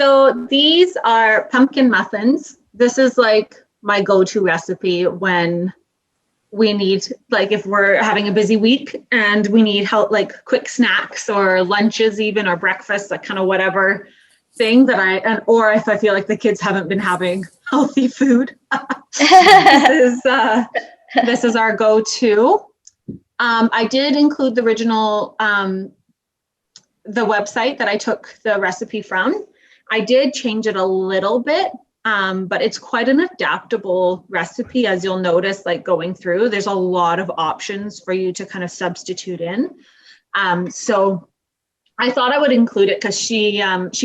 So these are pumpkin muffins. This is like my go-to recipe when we need, like if we're having a busy week and we need help, like quick snacks or lunches even, or breakfast, like kind of whatever thing that or if I feel like the kids haven't been having healthy food. This is our go-to. I did include the original, the website that I took the recipe from. I did change it a little bit, but it's quite an adaptable recipe, as you'll notice, like going through, there's a lot of options for you to kind of substitute in. So I thought I would include it because she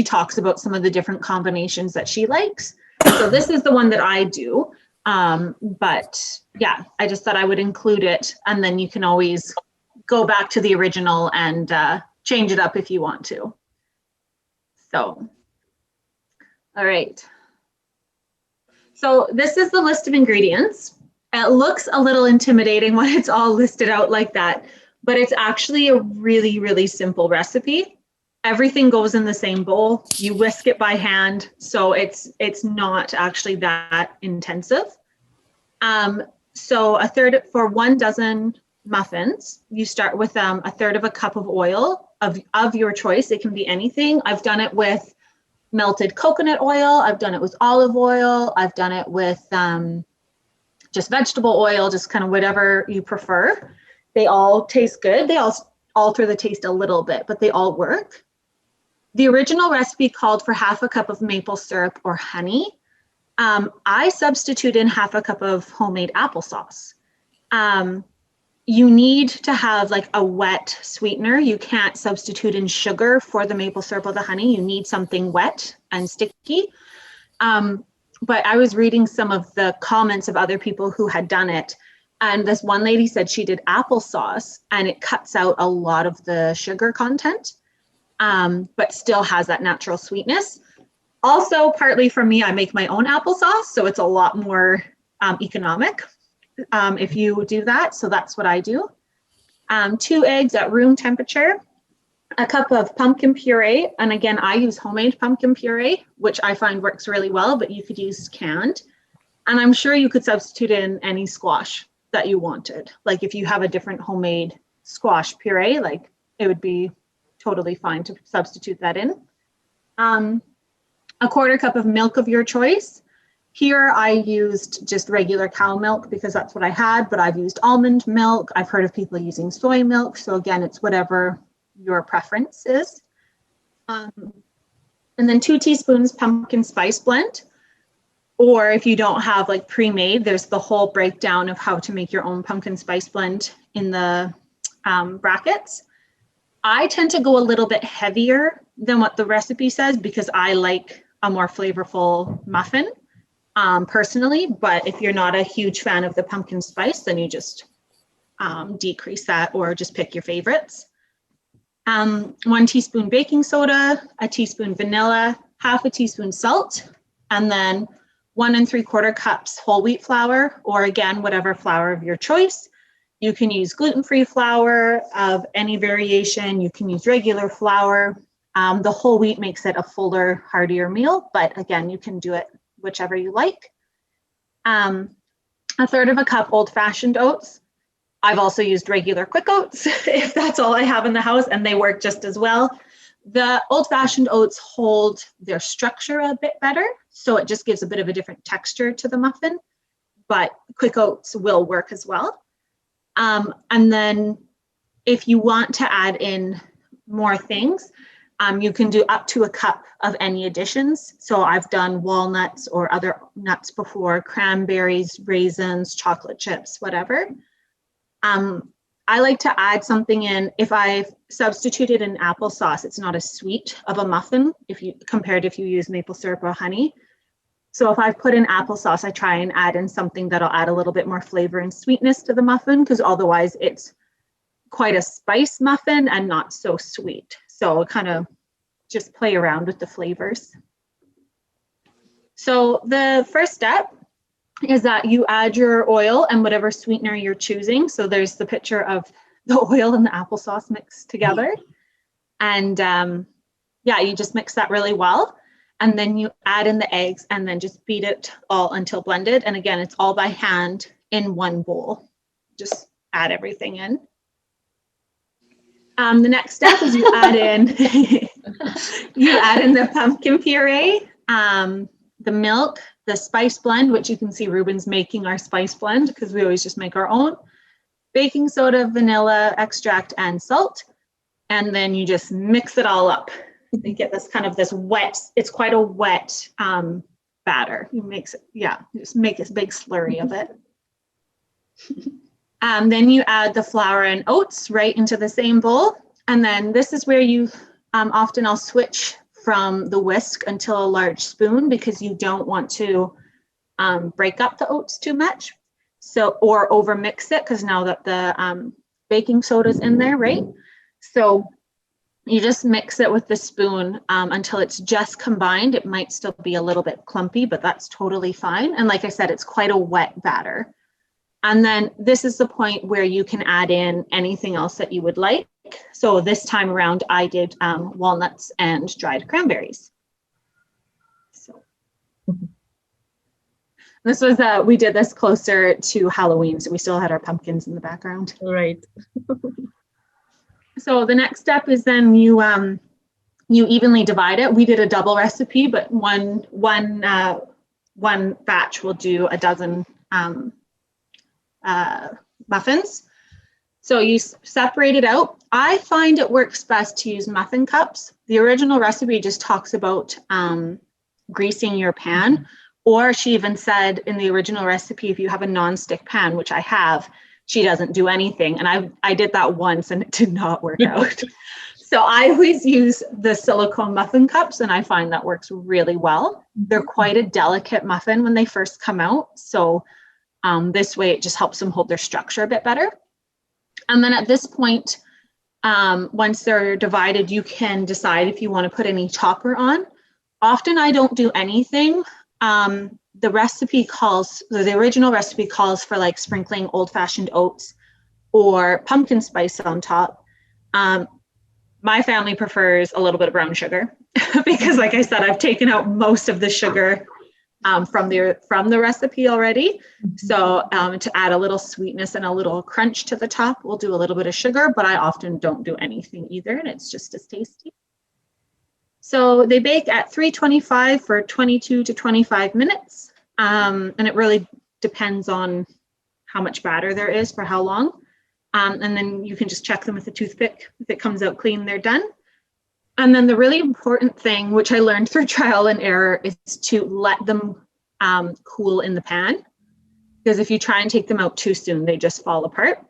talks about some of the different combinations that she likes. So this is the one that I do. But yeah, I just thought I would include it, and then you can always go back to the original and change it up if you want to. So, all right. So this is the list of ingredients. It looks a little intimidating when it's all listed out like that, but it's actually a really, really simple recipe. Everything goes in the same bowl. You whisk it by hand, so it's not actually that intensive. So for 1 dozen muffins, you start with a third of a cup of oil of your choice. It can be anything. I've done it with melted coconut oil. I've done it with olive oil. I've done it with just vegetable oil, just kind of whatever you prefer. They all taste good. They all alter the taste a little bit, but they all work. The original recipe called for half a cup of maple syrup or honey. I substitute in half a cup of homemade applesauce. You need to have like a wet sweetener. You can't substitute in sugar for the maple syrup or the honey. You need something wet and sticky. But I was reading some of the comments of other people who had done it. And this one lady said she did applesauce and it cuts out a lot of the sugar content, but still has that natural sweetness. Also, partly for me, I make my own applesauce, so it's a lot more economic if you do that. So that's what I do. 2 eggs at room temperature, a cup of pumpkin puree. And again, I use homemade pumpkin puree, which I find works really well, but you could use canned. And I'm sure you could substitute in any squash that you wanted. Like if you have a different homemade squash puree, like it would be totally fine to substitute that in. A 1/4 cup of milk of your choice. Here I used just regular cow milk because that's what I had, but I've used almond milk. I've heard of people using soy milk. So again, it's whatever your preference is. And then 2 teaspoons pumpkin spice blend. Or if you don't have like pre-made, there's the whole breakdown of how to make your own pumpkin spice blend in the brackets. I tend to go a little bit heavier than what the recipe says because I like a more flavorful muffin personally, but if you're not a huge fan of the pumpkin spice, then you just decrease that or just pick your favorites. 1 teaspoon baking soda, a teaspoon vanilla, half a teaspoon salt, and then 1 3/4 cups whole wheat flour, or again, whatever flour of your choice. You can use gluten-free flour of any variation. You can use regular flour. The whole wheat makes it a fuller, heartier meal, but again, you can do it whichever you like. 1/3 of a cup old-fashioned oats. I've also used regular quick oats if that's all I have in the house, and they work just as well. The old-fashioned oats hold their structure a bit better, so it just gives a bit of a different texture to the muffin, but quick oats will work as well. And then if you want to add in more things, you can do up to a cup of any additions. So I've done walnuts or other nuts before, cranberries, raisins, chocolate chips, whatever. I like to add something in. If I've substituted in applesauce, it's not as sweet of a muffin compared if you use maple syrup or honey. So if I've put in applesauce, I try and add in something that'll add a little bit more flavor and sweetness to the muffin, because otherwise it's quite a spice muffin and not so sweet. So kind of just play around with the flavors. So the first step is that you add your oil and whatever sweetener you're choosing. So there's the picture of the oil and the applesauce mixed together. And yeah, you just mix that really well. And then you add in the eggs and then just beat it all until blended. And again, it's all by hand in one bowl. Just add everything in. The next step is you add in the pumpkin puree, the milk, the spice blend, which you can see Ruben's making our spice blend because we always just make our own, baking soda, vanilla extract, and salt. And then you just mix it all up. You get this kind of this wet, it's quite a wet batter. You just make this big slurry of it. Then you add the flour and oats right into the same bowl. And then this is where you, often I'll switch from the whisk until a large spoon because you don't want to break up the oats too much. So, or over mix it because now that the baking soda's in there, right? So you just mix it with the spoon until it's just combined. It might still be a little bit clumpy, but that's totally fine. And like I said, it's quite a wet batter. And then this is the point where you can add in anything else that you would like. So this time around, I did walnuts and dried cranberries. So this was, we did this closer to Halloween, so we still had our pumpkins in the background. Right. So the next step is then you evenly divide it. We did a double recipe, but one batch will do a dozen muffins. So you separate it out. I find it works best to use muffin cups. The original recipe just talks about greasing your pan, or she even said in the original recipe, if you have a non-stick pan, which I have, she doesn't do anything. And I did that once and it did not work out. So I always use the silicone muffin cups and I find that works really well. They're quite a delicate muffin when they first come out. So this way it just helps them hold their structure a bit better. And then at this point, once they're divided, you can decide if you want to put any topper on. Often I don't do anything. The original recipe calls for like sprinkling old-fashioned oats or pumpkin spice on top. My family prefers a little bit of brown sugar because like I said, I've taken out most of the sugar from the recipe already. So to add a little sweetness and a little crunch to the top, we'll do a little bit of sugar, but I often don't do anything either, and it's just as tasty. So they bake at 325 for 22 to 25 minutes. And it really depends on how much batter there is for how long. And then you can just check them with a toothpick. If it comes out clean, they're done. And then the really important thing, which I learned through trial and error, is to let them cool in the pan. Because if you try and take them out too soon, they just fall apart.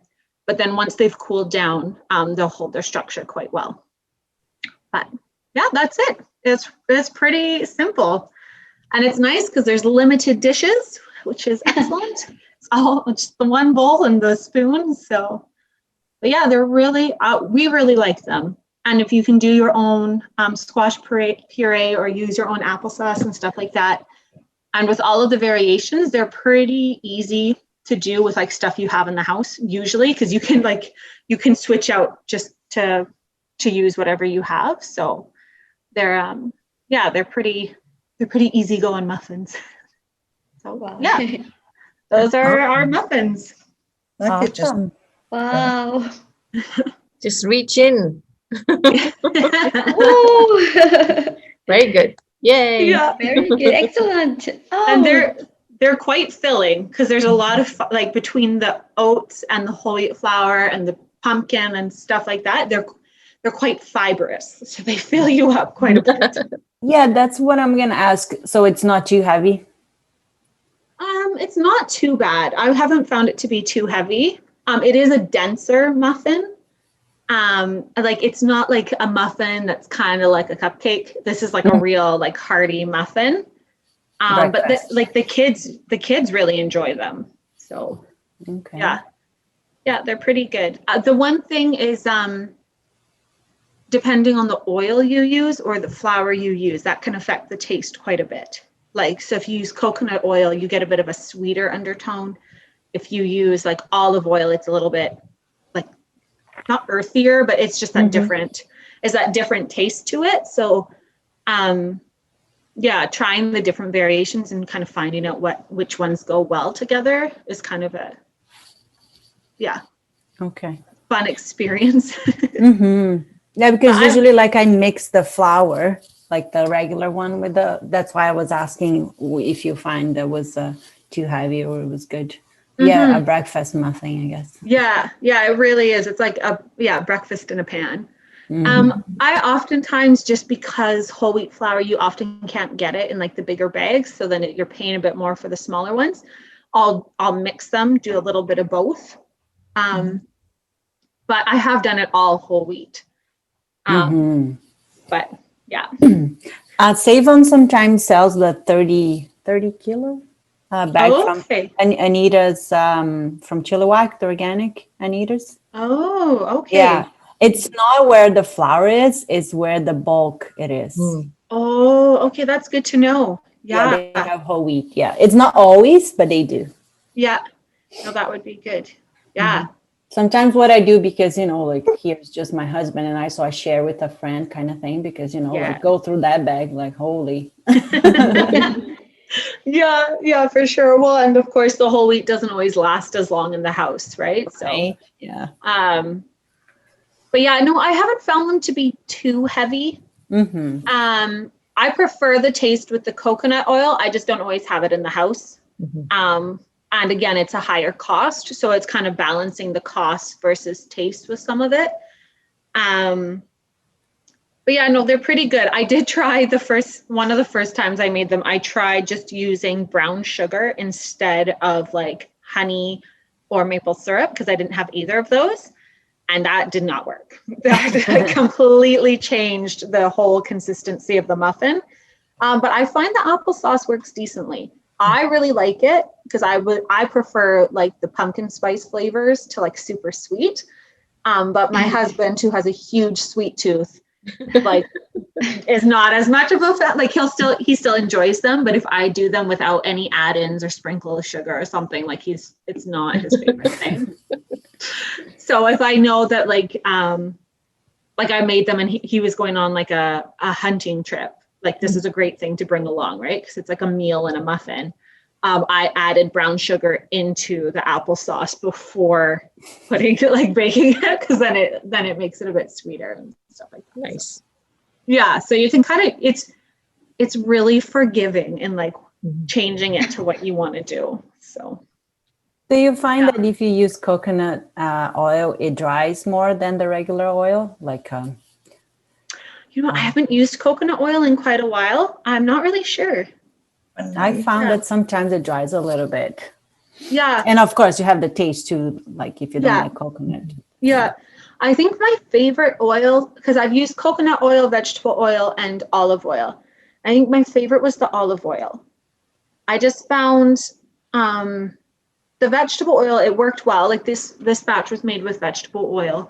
But then once they've cooled down, they'll hold their structure quite well. But yeah, that's it. It's pretty simple. And it's nice because there's limited dishes, which is excellent. It's just the one bowl and the spoon. So, but yeah, they're really, we really like them. And if you can do your own squash puree or use your own applesauce and stuff like that. And with all of the variations, they're pretty easy to do with like stuff you have in the house usually, because you can switch out just to use whatever you have. So they're pretty easygoing muffins. So Wow. yeah, those are our muffins. Awesome. Wow. Just reach in. Ooh. Very good. Yay. Yeah. Very good. Excellent. Oh. And they're quite filling because there's a lot of like between the oats and the whole wheat flour and the pumpkin and stuff like that. They're quite fibrous, so they fill you up quite a bit. Yeah, that's what I'm gonna ask. So it's not too heavy? It's not too bad. I haven't found it to be too heavy. It is a denser muffin. Like it's not like a muffin that's kind of like a cupcake. This is like a real like hearty muffin. But the kids really enjoy them. So Okay. yeah, they're pretty good. The one thing is depending on the oil you use or the flour you use, that can affect the taste quite a bit. Like, so if you use coconut oil, you get a bit of a sweeter undertone. If you use like olive oil, it's a little bit like not earthier, but it's just that different taste to it. So trying the different variations and kind of finding out which ones go well together is kind of a Okay. fun experience. Yeah, because usually like I mix the flour, like the regular one with that's why I was asking if you find that was too heavy or it was good. Yeah, a breakfast muffin, I guess. Yeah, it really is. It's like a breakfast in a pan. I oftentimes, just because whole wheat flour, you often can't get it in like the bigger bags, so then you're paying a bit more for the smaller ones. I'll mix them, do a little bit of both. But I have done it all whole wheat. But yeah. Save-On sometimes sells the 30 kilo bag from Anita's from Chilliwack, the organic Anita's. Oh, okay. Yeah. It's not where the flour is, it's where the bulk it is. Oh, okay. That's good to know. Yeah. They have whole wheat. Yeah. It's not always, but they do. Yeah. No, that would be good. Yeah. Sometimes what I do, because, like here's just my husband and I, so I share with a friend kind of thing, because, like go through that bag, like, holy. Yeah, for sure. Well, and of course the whole wheat doesn't always last as long in the house, right? So, yeah. But yeah, no, I haven't found them to be too heavy. I prefer the taste with the coconut oil. I just don't always have it in the house. And again, it's a higher cost, so it's kind of balancing the cost versus taste with some of it. But yeah, no, they're pretty good. I did try one of the first times I made them, I tried just using brown sugar instead of like honey or maple syrup, because I didn't have either of those. And that did not work. That completely changed the whole consistency of the muffin. But I find the applesauce works decently. I really like it because I prefer like the pumpkin spice flavors to like super sweet. But my husband, who has a huge sweet tooth, like is not as much of a fan. Like he still enjoys them, but if I do them without any add-ins or sprinkle of sugar or something, like it's not his favorite thing. So if I know that like I made them and he was going on like a hunting trip, like this is a great thing to bring along, right? Because it's like a meal and a muffin. I added brown sugar into the applesauce before baking it, because then it makes it a bit sweeter and stuff like that. Nice. Yeah, so you can kind of it's really forgiving and like changing it to what you want to do. So. Do you find that if you use coconut oil, it dries more than the regular oil? Like, I haven't used coconut oil in quite a while. I'm not really sure. I found that sometimes it dries a little bit. Yeah. And of course, you have the taste too, like if you don't like coconut. Yeah. I think my favorite oil, because I've used coconut oil, vegetable oil, and olive oil. I think my favorite was the olive oil. I just found the vegetable oil, it worked well. Like this batch was made with vegetable oil,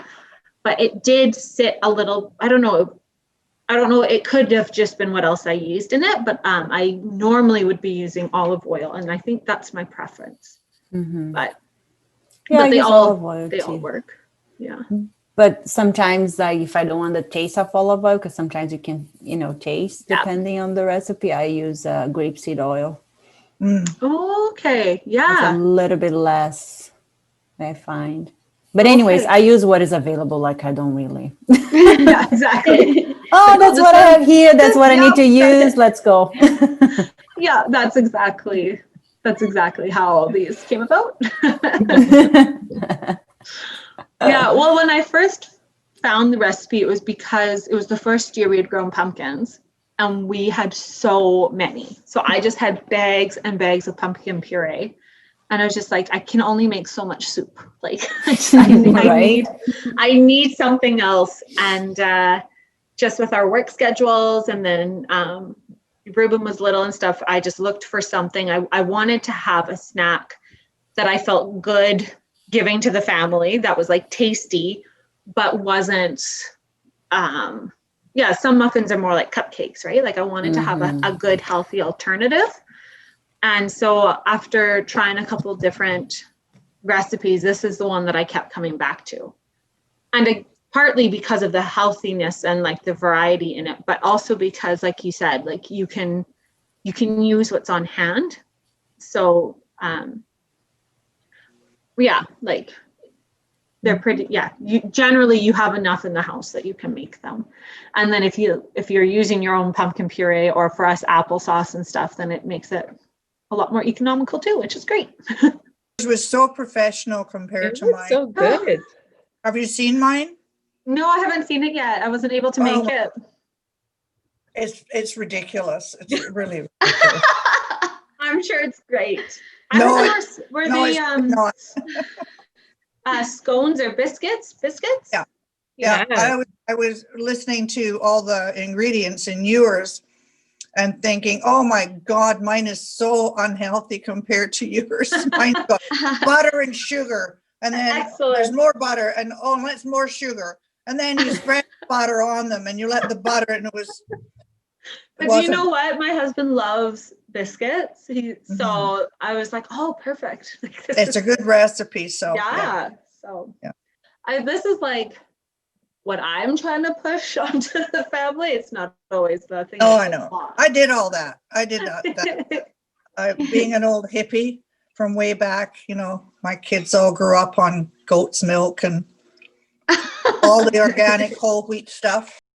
but it did sit a little, I don't know, it could have just been what else I used in it, but I normally would be using olive oil, and I think that's my preference. But they all work. Yeah. But sometimes, like if I don't want the taste of olive oil, because sometimes you can, taste depending on the recipe, I use grapeseed oil. Okay. Yeah. It's a little bit less, I find. But anyways, I use what is available. Like I don't really. Yeah, exactly. That's what I have here. That's what I need to use. Let's go. Yeah, that's exactly how all these came about. Yeah, well, when I first found the recipe, it was because it was the first year we had grown pumpkins, and we had so many. So I just had bags and bags of pumpkin puree. And I was just like, I can only make so much soup. Like I need something else. And just with our work schedules, and then Ruben was little and stuff, I just looked for something. I wanted to have a snack that I felt good giving to the family, that was like tasty, but wasn't, some muffins are more like cupcakes, right? Like I wanted to have a good, healthy alternative. And so after trying a couple different recipes, this is the one that I kept coming back to. And partly because of the healthiness and like the variety in it, but also because, like you said, like you can you can use what's on hand. So yeah, like they're pretty, yeah, you generally you have enough in the house that you can make them. And then if you're using your own pumpkin puree, or for us applesauce and stuff, then it makes it a lot more economical too, which is great. It was so professional compared to mine. So good. Have you seen mine? No, I haven't seen it yet. I wasn't able to make it. It's ridiculous. It's really ridiculous. I'm sure it's great. No, were no, they it's not. scones or biscuits? Biscuits? Yeah. Yeah. I was listening to all the ingredients in yours and thinking, oh my God, mine is so unhealthy compared to yours. Mine's got butter and sugar, and then there's more butter, and it's more sugar. And then you spread butter on them and you let the butter, and it was. But you know what? My husband loves biscuits. So I was like, oh, perfect. It's a good recipe. So yeah. So this is like what I'm trying to push onto the family. It's not always the thing. Oh, I know. I did all that. I did that. Being an old hippie from way back, my kids all grew up on goat's milk and all the organic whole wheat stuff.